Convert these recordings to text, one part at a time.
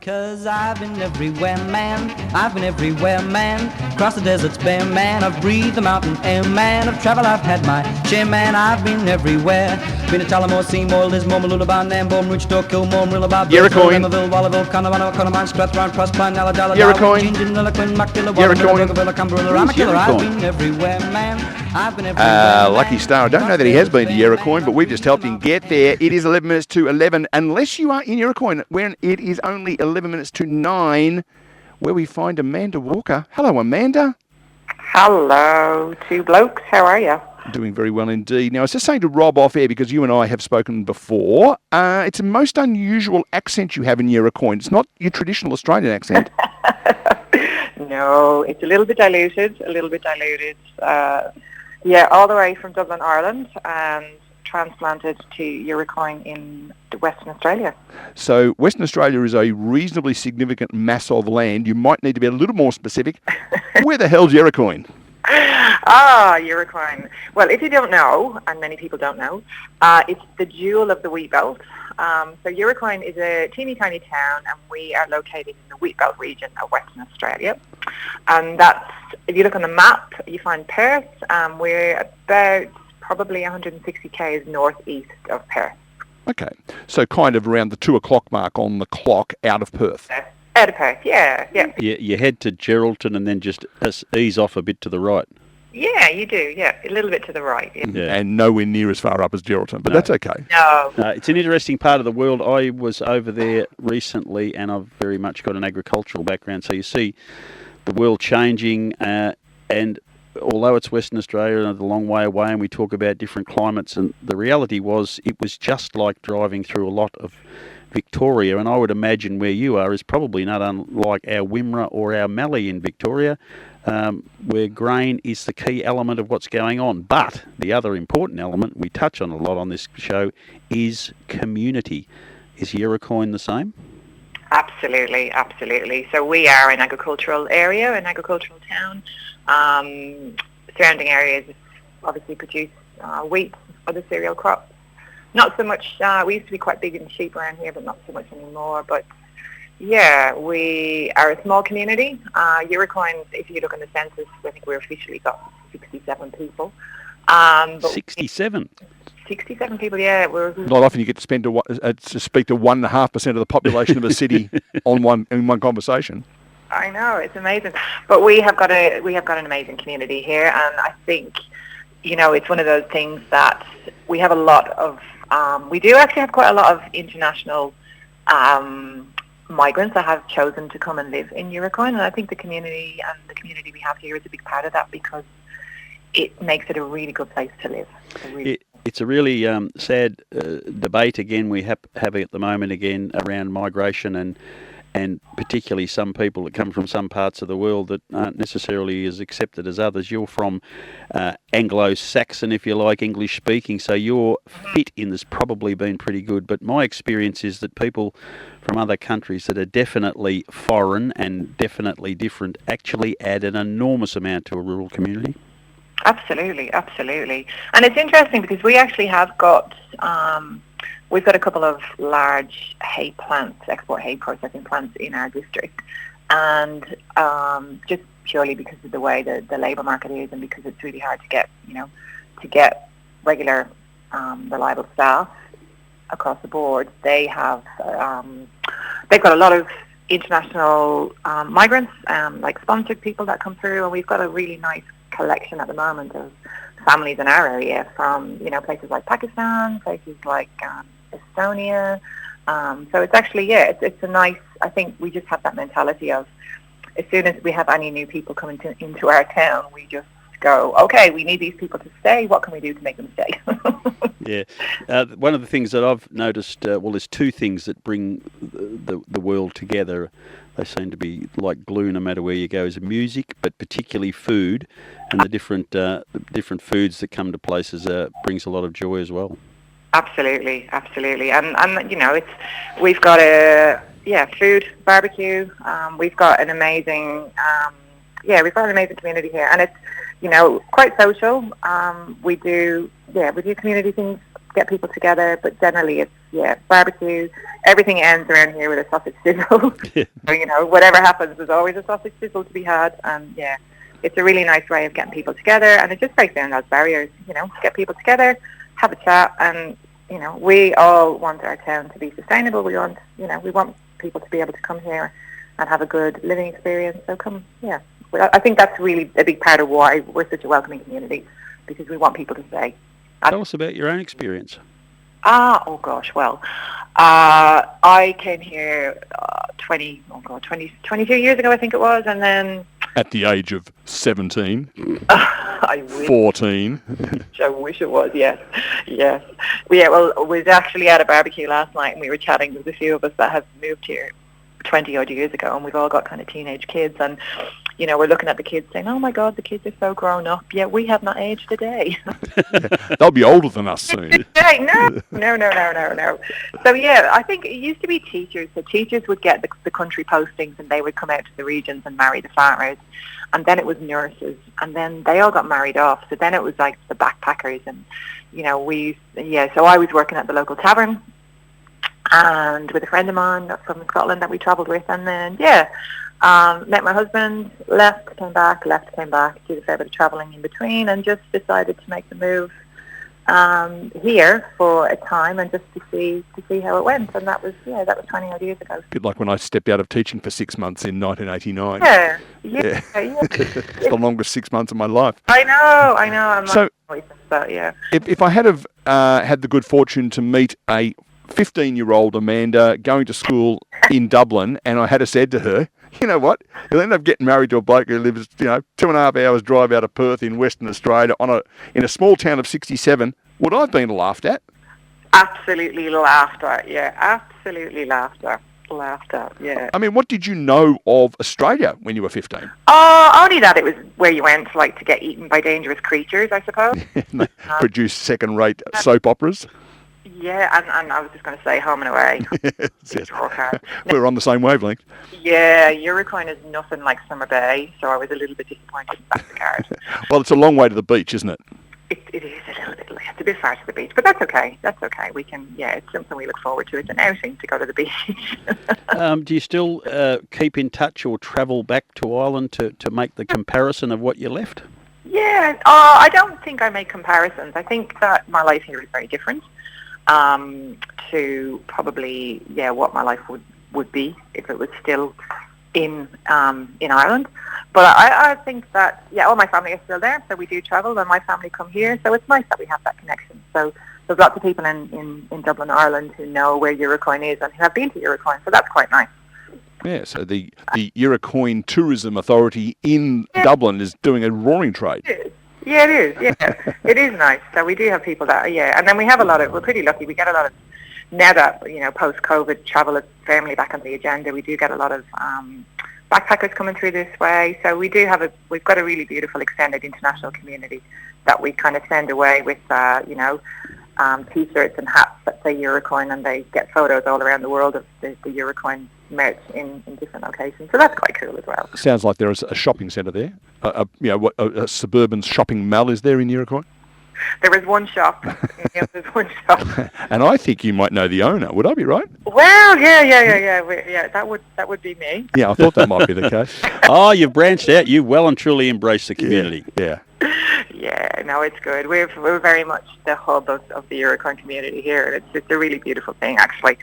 'Cause I've been everywhere, man. I've been everywhere, man. Across the deserts bare, man. I've breathed the mountain air, man. I've traveled, I've had my share, man. I've been everywhere. Been to Tullamore, Seymour, Lismore, Malulaban, Nambour, Rochester, Kilmore, Marillabah, Yerecoin. Limmerville, Wallaville, Connemara, Connemara, Strathround, Prospine, Alladala, Yerecoin. Gingin, Nilliquin, Macdilla, Yerecoin. Wallaville, Cumberland, Ramacula. I've been everywhere, man. I've been everywhere, man. Lucky Star. I don't know that he has been to Yerecoin, but we've just helped him get there. It is 11 minutes to 11, unless you are in Yerecoin, when it is only 11 minutes to 9, where we find Amanda Walker. Hello, Amanda. Hello, two blokes. How are you? Doing very well indeed. Now, I was just saying to Rob off air, because you and I have spoken before, it's a most unusual accent you have in Yerecoin. It's not your traditional Australian accent. No, it's a little bit diluted. Yeah, all the way from Dublin, Ireland, and transplanted to Yerecoin in Western Australia. So Western Australia is a reasonably significant mass of land. You might need to be a little more specific. Where the hell's Yerecoin? Yerecoin. Well, if you don't know, and many people don't know, it's the jewel of the wheat belt. So Yerecoin is a teeny tiny town, and we are located in the wheat belt region of Western Australia. And that's, if you look on the map, you find Perth. We're about probably 160 k's northeast of Perth. Okay, so kind of around the 2 o'clock mark on the clock out of Perth. Out of Perth, yeah. You head to Geraldton and then just ease off a bit to the right. Yeah, you do, yeah. A little bit to the right, yeah. And nowhere near as far up as Geraldton, but that's okay. No. It's an interesting part of the world. I was over there recently, and I've very much got an agricultural background, so you see the world changing, and although it's Western Australia and a long way away, and we talk about different climates, and the reality was it was just like driving through a lot of Victoria, and I would imagine where you are is probably not unlike our Wimmera or our Mallee in Victoria, where grain is the key element of what's going on. But the other important element we touch on a lot on this show is community. Is Yerecoin the same? Absolutely. So we are an agricultural area, an agricultural town. Surrounding areas obviously produce wheat, other cereal crops. Not so much, we used to be quite big in sheep around here, but not so much anymore. But yeah, we are a small community. Yerecoin, if you look in the census, I think we've officially got 67 people. 67? 67 people, yeah. Not often you get to speak to 1.5% of the population of a city in one conversation. I know, it's amazing. But we have got an amazing community here, and I think, it's one of those things that we have a lot of, we do actually have quite a lot of international migrants that have chosen to come and live in Yerecoin, and I think the community we have here is a big part of that, because it makes it a really good place to live. It's a really sad debate again we have at the moment again around migration and particularly some people that come from some parts of the world that aren't necessarily as accepted as others. You're from Anglo-Saxon, if you like, English speaking, so your fit in this probably been pretty good. But my experience is that people from other countries that are definitely foreign and definitely different actually add an enormous amount to a rural community. Absolutely. And it's interesting because we actually have got... we've got a couple of large hay plants, export hay processing plants in our district, and just purely because of the way the labour market is, and because it's really hard to get regular, reliable staff across the board. They've got a lot of international migrants, like sponsored people that come through, and we've got a really nice collection at the moment of families in our area from places like Pakistan, places like Estonia. So it's actually it's a nice. I think we just have that mentality of as soon as we have any new people coming into our town, we just go, okay, we need these people to stay. What can we do to make them stay? Yeah. One of the things that I've noticed, there's two things that bring the world together. They seem to be like glue no matter where you go, is music, but particularly food, and the different foods that come to places brings a lot of joy as well. Absolutely. And we've got food, barbecue. We've got an amazing community here, and it's quite social. We do community things get people together, but generally it's, barbecue. Everything ends around here with a sausage sizzle. So, whatever happens, there's always a sausage sizzle to be had. And, it's a really nice way of getting people together, and it just breaks down those barriers, get people together, have a chat, and, we all want our town to be sustainable. We want, we want people to be able to come here and have a good living experience. So I think that's really a big part of why we're such a welcoming community, because we want people to stay. Tell us about your own experience. Oh gosh, well, I came here 22 years ago, I think it was, and then... At the age of 17, I wish. 14. I wish it was, yes. Yeah, well, we was actually at a barbecue last night, and we were chatting with a few of us that have moved here 20 odd years ago, and we've all got kind of teenage kids, and we're looking at the kids saying, oh my God, the kids are so grown up. Yeah, we have not aged a day. They'll be older than us soon. No. So I think it used to be teachers. So teachers would get the country postings, and they would come out to the regions and marry the farmers. And then it was nurses, and then they all got married off. So then it was like the backpackers, and so I was working at the local tavern, and with a friend of mine from Scotland that we travelled with, and then met my husband, left, came back, did a fair bit of travelling in between, and just decided to make the move here for a time, and just to see how it went. And that was 20 odd years ago. A bit like when I stepped out of teaching for 6 months in 1989. Yeah. It's the longest 6 months of my life. I know. I'm so, but yeah. If I had had the good fortune to meet a 15-year-old Amanda going to school in Dublin, and I had said to her, you know what, you'll end up getting married to a bloke who lives, 2.5 hours drive out of Perth in Western Australia in a small town of 67, would I have been laughed at? Absolutely laughed at, yeah. Absolutely laughed at, yeah. I mean, what did you know of Australia when you were 15? Only that it was where you went to get eaten by dangerous creatures, I suppose. Produce second-rate soap operas? Yeah, and I was just going to say home and away. Yes. We're on the same wavelength. Yeah, Yerecoin is nothing like Summer Bay, so I was a little bit disappointed in that regard. Well, it's a long way to the beach, isn't it? It is a little bit. It's a bit far to the beach, but that's okay. We can. Yeah, it's something we look forward to. It's an outing to go to the beach. Do you still keep in touch or travel back to Ireland to make the comparison of what you left? Yeah, I don't think I make comparisons. I think that my life here is very different to probably what my life would be if it was still in Ireland. But I think that all my family is still there, so we do travel, and my family come here, so it's nice that we have that connection. So there's lots of people in Dublin, Ireland, who know where Yerecoin is and who have been to Yerecoin, so that's quite nice. Yeah, so the Yerecoin Tourism Authority in Dublin is doing a roaring trade. Yeah, it is. Yeah, it is nice. So we do have people that, and then we have we're pretty lucky. We get a lot of, now that, post-COVID travel is firmly back on the agenda, we do get a lot of backpackers coming through this way. So we've got a really beautiful extended international community that we kind of send away with, T-shirts and hats that say Yerecoin, and they get photos all around the world of the Yerecoin merch in different locations. So that's quite cool as well. Sounds like there is a shopping centre there. A suburban shopping mall is there in Yerecoin? There is one shop. There's one shop. And I think you might know the owner. Would I be right? Well, yeah. That would be me. Yeah, I thought that might be the case. Oh, you've branched out. You've well and truly embraced the community. Yeah. Yeah, no, it's good. We're very much the hub of the Yerecoin community here. It's a really beautiful thing, actually.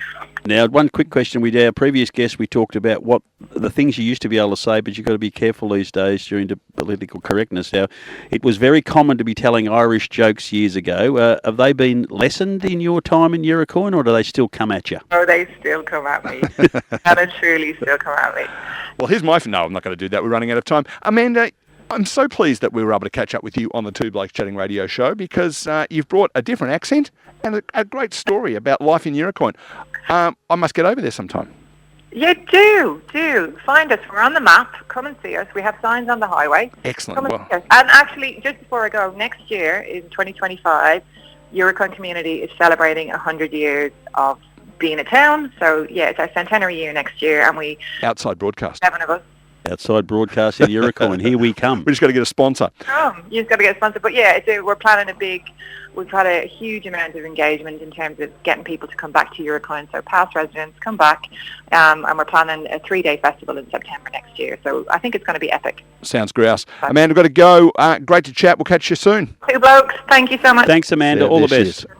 Now, one quick question. With our previous guest, we talked about what the things you used to be able to say, but you've got to be careful these days during the political correctness. Now, it was very common to be telling Irish jokes years ago. Have they been lessened in your time in Yerecoin, or do they still come at you? Oh, they still come at me. And they truly still come at me. Well, here's my... No, I'm not going to do that. We're running out of time. Amanda, I'm so pleased that we were able to catch up with you on the Two Blokes Chatting radio show, because you've brought a different accent and a great story about life in Yerecoin. I must get over there sometime. Yeah, do. Find us. We're on the map. Come and see us. We have signs on the highway. Excellent. Come and see us. And actually, just before I go, next year, in 2025, Yerecoin community is celebrating 100 years of being a town. So, it's our centenary year next year, and we... Outside broadcast. 7 of us. Outside broadcasting Yerecoin, here we come. We just got to get a sponsor. You just got to get sponsored. But yeah, we're planning we've had a huge amount of engagement in terms of getting people to come back to Yerecoin. So past residents, come back. And we're planning a 3-day festival in September next year. So I think it's going to be epic. Sounds grouse. Amanda, we've got to go. Great to chat. We'll catch you soon. Two blokes. Thank you so much. Thanks, Amanda. Yeah, All the there she best. is.